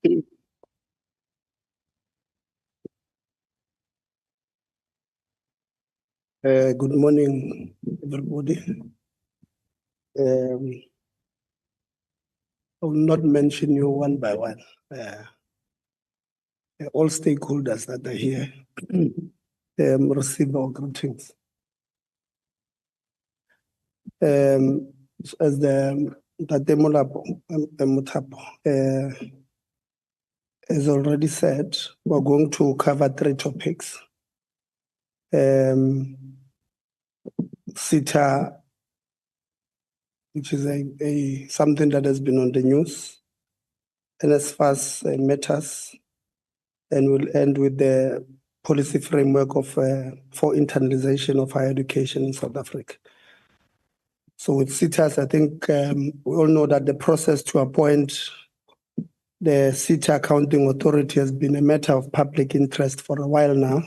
Good morning, everybody. I will not mention you one by one. All stakeholders that are here receive our greetings. As the Mutapo has already said, we're going to cover 3 topics. CETA, which is something that has been on the news, and as far as matters, and we'll end with the policy framework of for internalization of higher education in South Africa. So with CETAs, I think we all know that the process to appoint the CETA Accounting Authority has been a matter of public interest for a while now.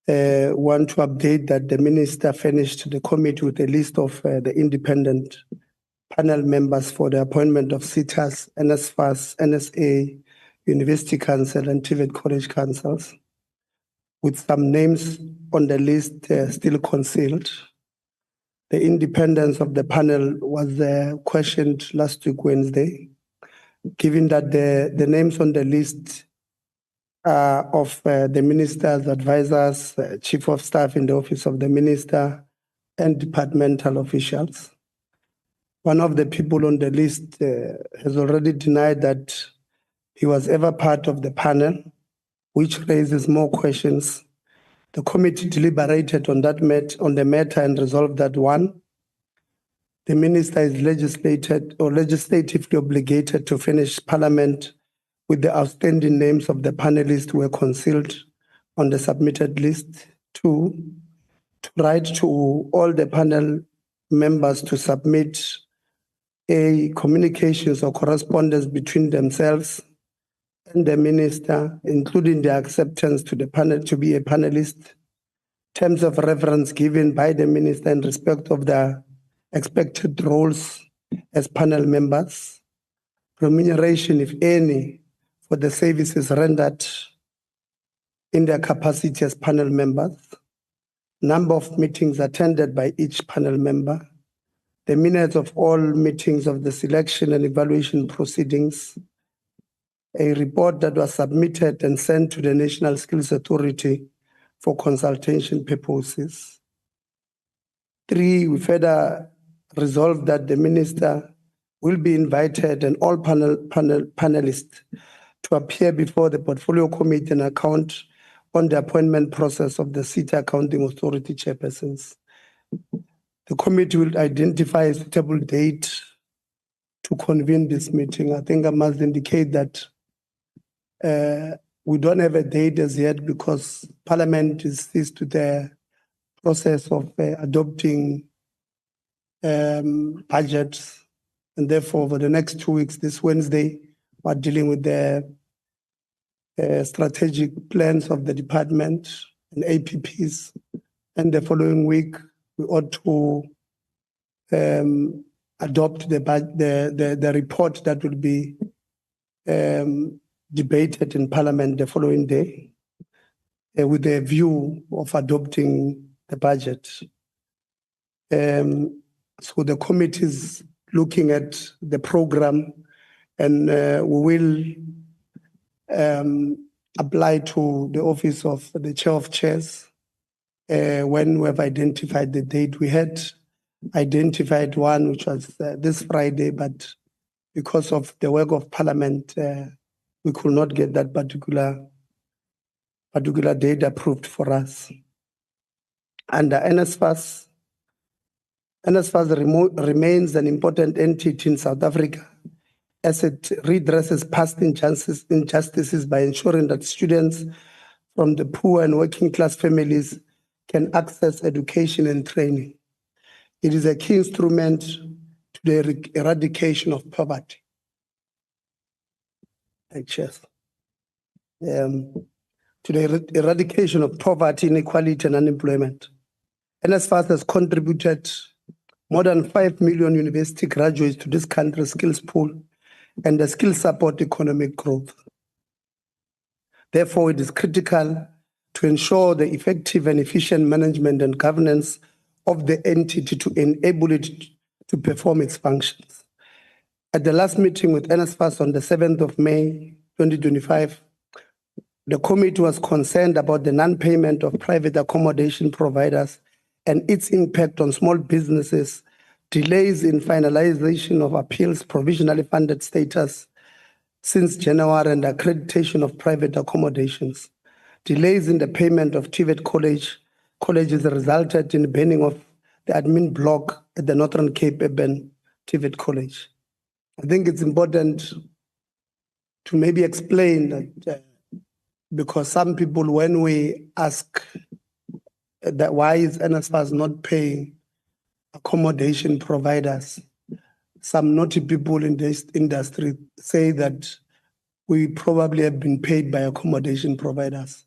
Want to update that the minister finished the committee with a list of the independent panel members for the appointment of CETAs, NSFAS, NSA, University Council and TVET College Councils, with some names on the list still concealed. The independence of the panel was questioned last week, Wednesday, given that the names on the list of the minister's advisors, chief of staff in the office of the minister, and departmental officials. One of the people on the list has already denied that he was ever part of the panel, which raises more questions. The committee deliberated on the matter and resolved that 1, the minister is legislatively obligated to finish parliament with the outstanding names of the panelists who were concealed on the submitted list. 2, to write to all the panel members to submit communications or correspondence between themselves and the minister, including the acceptance to the panel to be a panelist, terms of reference given by the minister in respect of the expected roles as panel members, remuneration, if any, for the services rendered in their capacity as panel members, number of meetings attended by each panel member, the minutes of all meetings of the selection and evaluation proceedings, a report that was submitted and sent to the National Skills Authority for consultation purposes. 3, we further resolved that the minister will be invited and all panelists to appear before the Portfolio Committee and account on the appointment process of the CETA Accounting Authority chairpersons. The committee will identify a suitable date to convene this meeting. I think I must indicate that we don't have a date as yet because Parliament is seized to the process of adopting budgets, and therefore for the next 2 weeks, this Wednesday, we're dealing with the strategic plans of the department and APPs, and the following week we ought to adopt the report that will be debated in Parliament the following day with a view of adopting the budget. So the committee is looking at the program, and we will apply to the office of the chair of chairs when we have identified the date. We had identified one, which was this Friday, but because of the work of Parliament, we could not get that particular date approved for us. Under NSFAS remains an important entity in South Africa as it redresses past injustices by ensuring that students from the poor and working class families can access education and training. It is a key instrument to the eradication of poverty. To the eradication of poverty, inequality, and unemployment. NSFAS has contributed more than 5 million university graduates to this country's skills pool and the skill support economic growth. Therefore, it is critical to ensure the effective and efficient management and governance of the entity to enable it to perform its functions. At the last meeting with NSFAS on the 7th of May 2025, the committee was concerned about the non-payment of private accommodation providers and its impact on small businesses, delays in finalization of appeals, provisionally funded status since January, and accreditation of private accommodations. Delays in the payment of TVET colleges resulted in banning of the admin block at the Northern Cape Urban TVET College. I think it's important to maybe explain that because some people, when we ask that why is NSFAS not paying accommodation providers, some naughty people in this industry say that we probably have been paid by accommodation providers.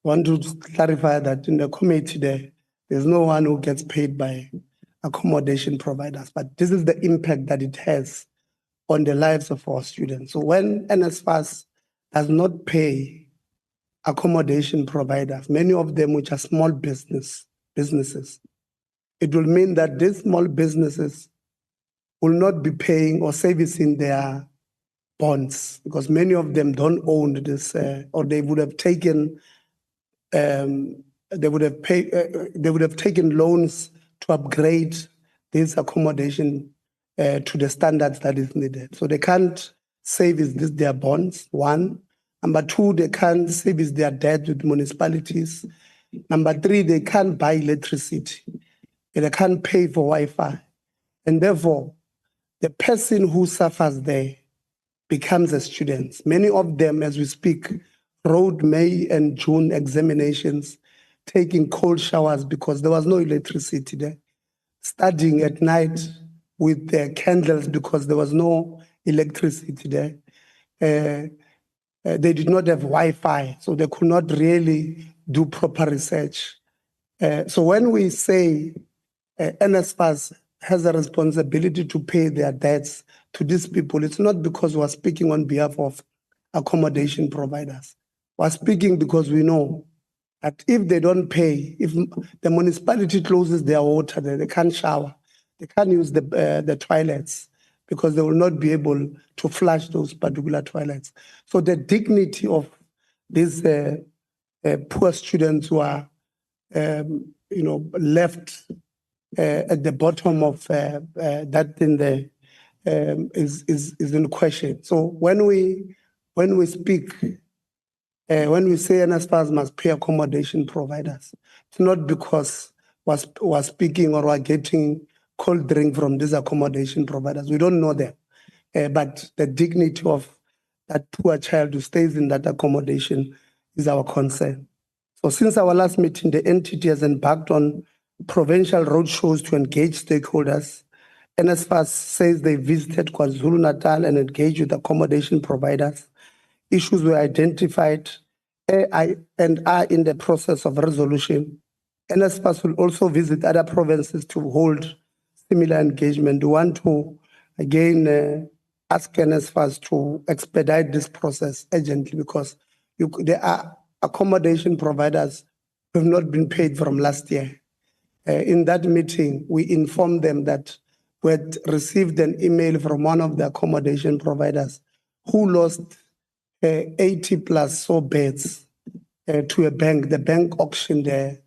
I want to clarify that in the committee there's no one who gets paid by accommodation providers, but this is the impact that it has on the lives of our students. So when NSFAS does not pay accommodation providers, many of them which are small businesses, it will mean that these small businesses will not be paying or servicing their bonds because many of them don't own this, or they would have taken they would have taken loans to upgrade this accommodation to the standards that is needed. So they can't service their bonds, one. Number two, they can't service their debt with municipalities. Number three, they can't buy electricity. They can't pay for Wi-Fi. And therefore, the person who suffers there becomes a student. Many of them, as we speak, wrote May and June examinations, taking cold showers because there was no electricity there, studying at night with their candles because there was no electricity there. They did not have Wi-Fi, so they could not really do proper research. So when we say NSFAS has a responsibility to pay their debts to these people, it's not because we're speaking on behalf of accommodation providers. We're speaking because we know that if they don't pay, if the municipality closes their water, they can't shower, they can't use the toilets because they will not be able to flush those particular toilets. So the dignity of these poor students who are, left at the bottom of that thing there is in question. So when we speak, when we say NSFAS must pay accommodation providers, it's not because we're speaking or we're getting cold drink from these accommodation providers. We don't know them, but the dignity of that poor child who stays in that accommodation is our concern. So since our last meeting, the entity has embarked on provincial roadshows to engage stakeholders. NSFAS says they visited KwaZulu-Natal and engaged with accommodation providers. Issues were identified and are in the process of resolution. NSFAS will also visit other provinces to hold similar engagement. We want to, again, ask NSFAS to expedite this process urgently because there are accommodation providers who have not been paid from last year. In that meeting, we informed them that we had received an email from one of the accommodation providers who lost 80 plus so beds to a bank. The bank auctioned her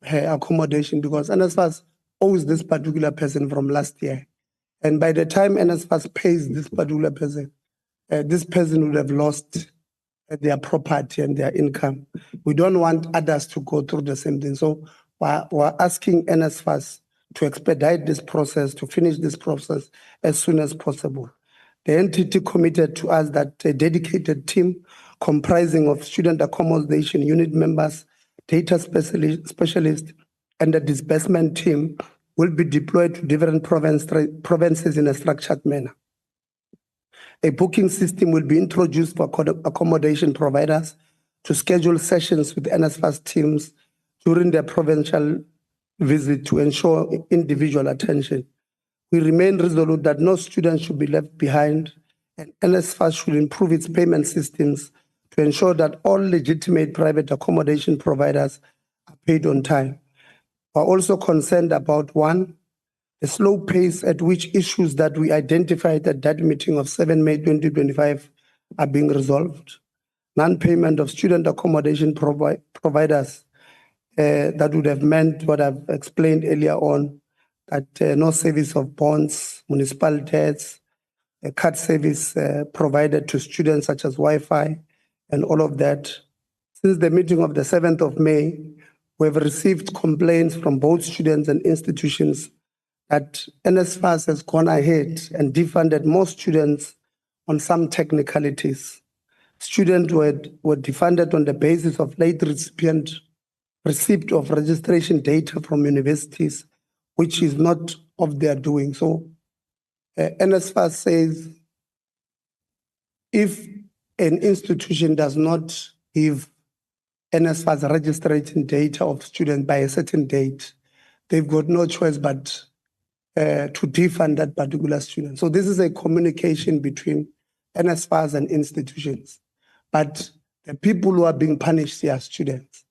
accommodation because NSFAS owes this particular person from last year. And by the time NSFAS pays this particular person, this person would have lost their property and their income. We don't want others to go through the same thing. So we're asking NSFAS to expedite this process, to finish this process as soon as possible. The entity committed to us that a dedicated team comprising of student accommodation unit members, data specialists, and a disbursement team will be deployed to different provinces in a structured manner. A booking system will be introduced for accommodation providers to schedule sessions with NSFAS teams during their provincial visit to ensure individual attention. We remain resolute that no student should be left behind and NSFAS should improve its payment systems to ensure that all legitimate private accommodation providers are paid on time. We're also concerned about, one, the slow pace at which issues that we identified at that meeting of 7 May 2025 are being resolved. Non-payment of student accommodation providers that would have meant what I've explained earlier on, that no service of bonds, municipal debts, card service provided to students such as Wi-Fi and all of that. Since the meeting of the 7th of May, we have received complaints from both students and institutions that NSFAS has gone ahead and defunded more students on some technicalities. Students were defunded on the basis of late receipt of registration data from universities, which is not of their doing. So NSFAS says if an institution does not give NSFAS registration data of students by a certain date, they've got no choice but to defund that particular student. So this is a communication between NSFAS and institutions, but the people who are being punished are students.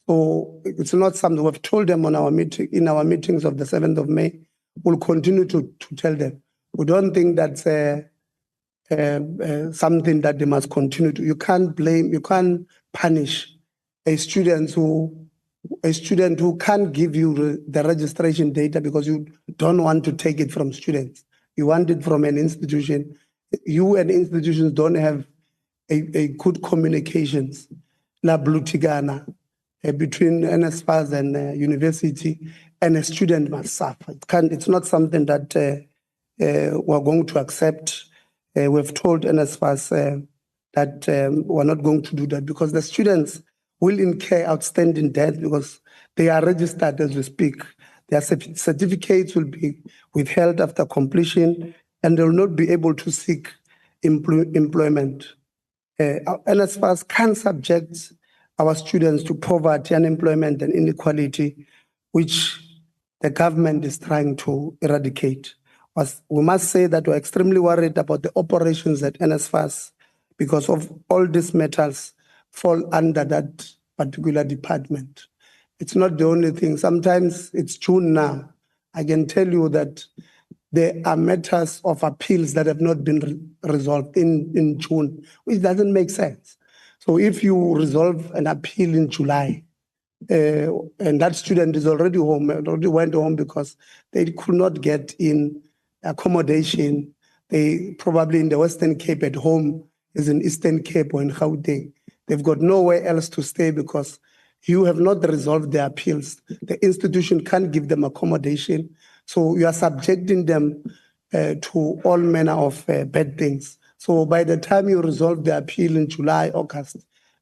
So it's not something we've told them on our meeting, in our meetings of the 7th of May. We'll continue to tell them. We don't think that's something that they must continue to. You can't punish a student who can't give you the registration data because you don't want to take it from students. You want it from an institution. You and institutions don't have a good communications. La Blutigana between NSFAS and university, and a student must suffer. It's not something that we're going to accept. We've told NSFAS that we're not going to do that because the students will incur outstanding debt because they are registered as we speak. Their certificates will be withheld after completion and they will not be able to seek employment. NSFAS can subject our students to poverty, unemployment, and inequality, which the government is trying to eradicate. We must say that we're extremely worried about the operations at NSFAS because of all these matters fall under that particular department. It's not the only thing. Sometimes it's June now. I can tell you that there are matters of appeals that have not been resolved in June, which doesn't make sense. So if you resolve an appeal in July, and that student is already home, already went home because they could not get in accommodation, they probably in the Western Cape at home is in Eastern Cape or in Gauteng. They've got nowhere else to stay because you have not resolved their appeals. The institution can't give them accommodation. So you are subjecting them to all manner of bad things. So by the time you resolve the appeal in July, August,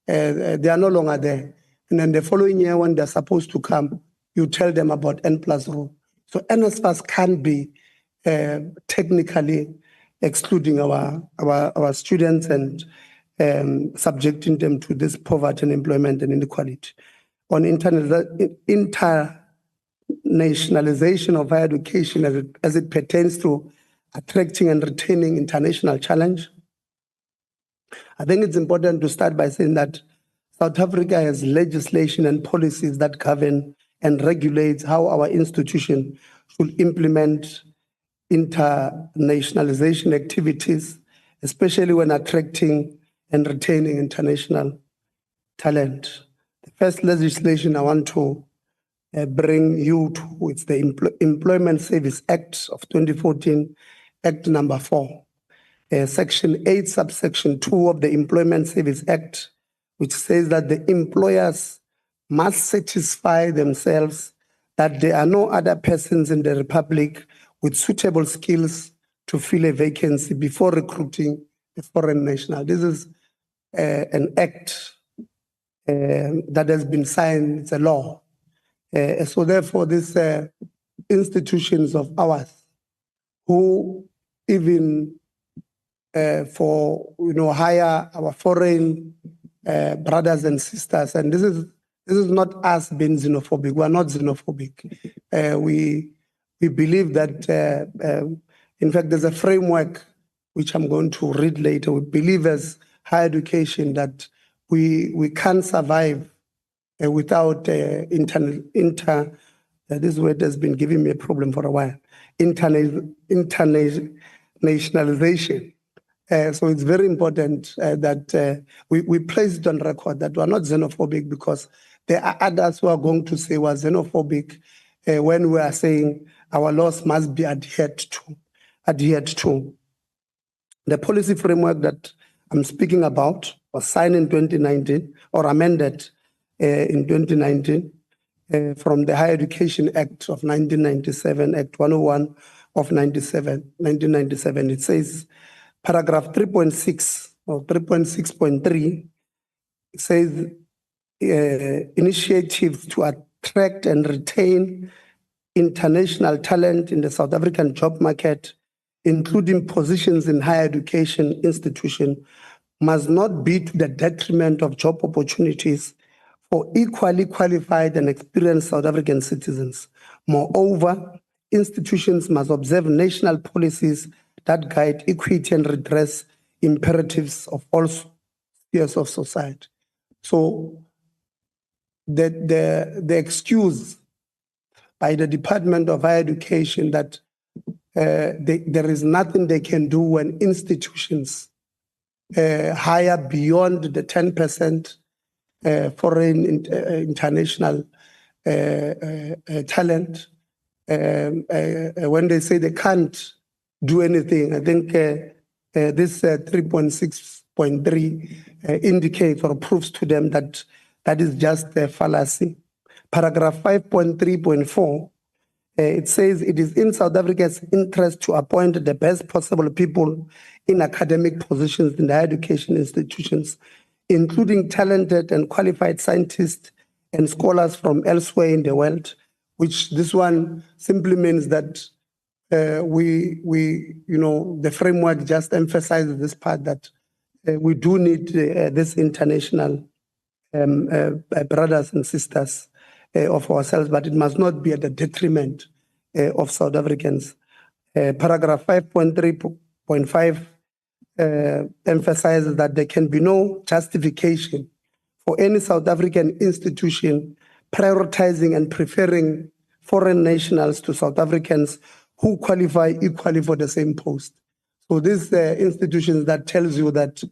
they are no longer there. And then the following year when they're supposed to come, you tell them about N+ rule. So NSFAS can be technically excluding our students and subjecting them to this poverty and employment and inequality. On internationalization of higher education as it pertains to attracting and retaining international challenge, I think it's important to start by saying that South Africa has legislation and policies that govern and regulate how our institution should implement internationalization activities, especially when attracting and retaining international talent. The first legislation I want to bring you to, it's the Employment Service Act of 2014, Act number 4. Section 8, subsection 2 of the Employment Service Act, which says that the employers must satisfy themselves that there are no other persons in the Republic with suitable skills to fill a vacancy before recruiting a foreign national. This is an act that has been signed, it's a law. So therefore, these institutions of ours who even hire our foreign brothers and sisters, and this is not us being xenophobic. We are not xenophobic. We believe that, in fact, there's a framework which I'm going to read later. We believe as higher education that we can't survive without this word has been giving me a problem for a while, internationalization. So it's very important that we place it on record that we are not xenophobic, because there are others who are going to say we're xenophobic when we are saying our laws must be adhered to. The policy framework that I'm speaking about was signed in 2019 or amended in 2019 from the Higher Education Act of 1997, Act 101 of 1997. It says, paragraph 3.6 or 3.6.3, it says initiatives to attract and retain international talent in the South African job market, including positions in higher education institutions, must not be to the detriment of job opportunities for equally qualified and experienced South African citizens. Moreover, institutions must observe national policies that guide equity and redress imperatives of all spheres of society. So the excuse by the Department of Higher Education that there is nothing they can do when institutions hire beyond the 10% foreign international talent. When they say they can't do anything, I think this 3.6.3 indicates or proves to them that that is just a fallacy. Paragraph 5.3.4, it says it is in South Africa's interest to appoint the best possible people in academic positions in the higher education institutions, including talented and qualified scientists and scholars from elsewhere in the world, which this one simply means that the framework just emphasizes this part that we do need this international brothers and sisters of ourselves, but it must not be at the detriment of South Africans. Paragraph 5.3.5 emphasizes that there can be no justification for any South African institution prioritizing and preferring foreign nationals to South Africans who qualify equally for the same post. So this institution that tells you that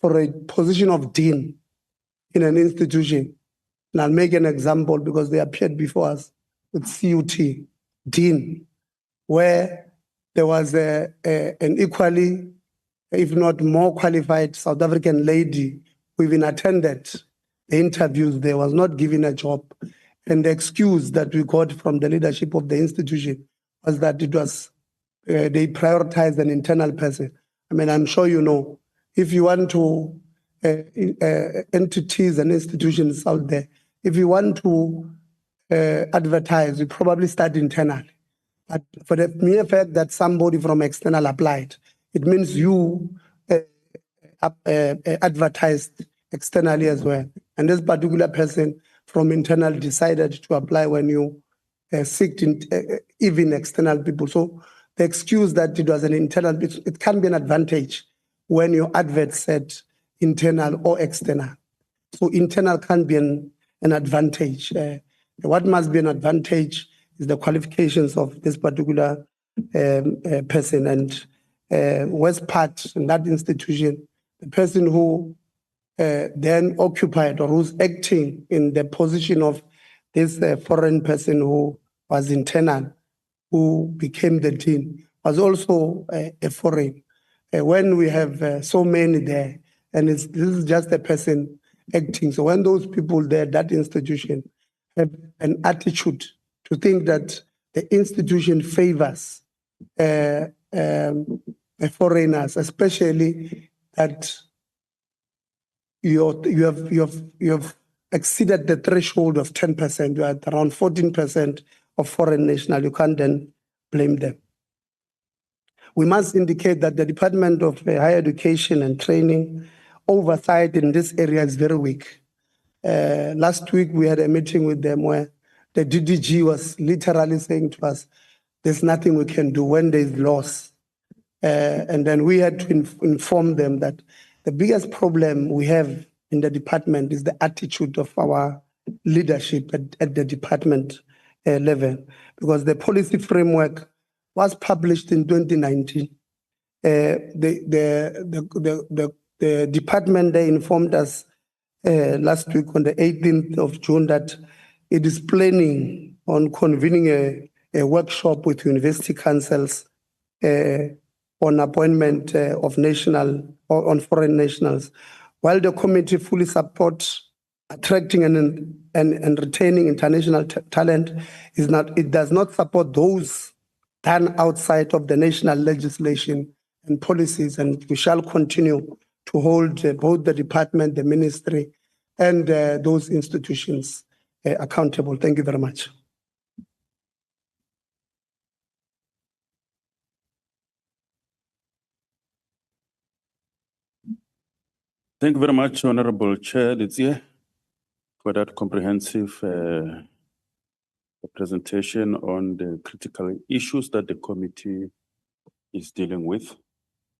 for a position of dean in an institution, and I'll make an example because they appeared before us with CUT, dean, where there was an equally, if not more qualified South African lady who even attended the interviews. There was not given a job. And the excuse that we got from the leadership of the institution was that it was, they prioritized an internal person. I mean, I'm sure you know, if you want to, entities and institutions out there, if you want to advertise, you probably start internally. But for the mere fact that somebody from external applied, it means you advertised externally as well. And this particular person from internal decided to apply when you seeked even external people. So the excuse that it was an internal, it can be an advantage when your advert said internal or external. So internal can be an advantage. What must be an advantage is the qualifications of this particular person. And West Part in that institution, the person who then occupied or who's acting in the position of this foreign person who was internal, who became the dean, was also a foreign. When we have so many there, and this is just a person acting. So when those people there, that institution, have an attitude to think that the institution favors foreigners, especially that you have exceeded the threshold of 10%, you are at around 14% of foreign national, you can't then blame them. We must indicate that the Department of Higher Education and Training oversight in this area is very weak. Last week we had a meeting with them where the DDG was literally saying to us, there's nothing we can do when there's loss. And then we had to inform them that the biggest problem we have in the department is the attitude of our leadership at the department level, because the policy framework was published in 2019. The department, they informed us last week on the 18th of June that it is planning on convening a workshop with university councils on appointment of national or on foreign nationals. While the committee fully supports attracting and retaining international talent, it does not support those done outside of the national legislation and policies, and we shall continue to hold both the department, the ministry, and those institutions accountable. Thank you very much. Thank you very much, Honorable Chair Letsie, for that comprehensive presentation on the critical issues that the committee is dealing with.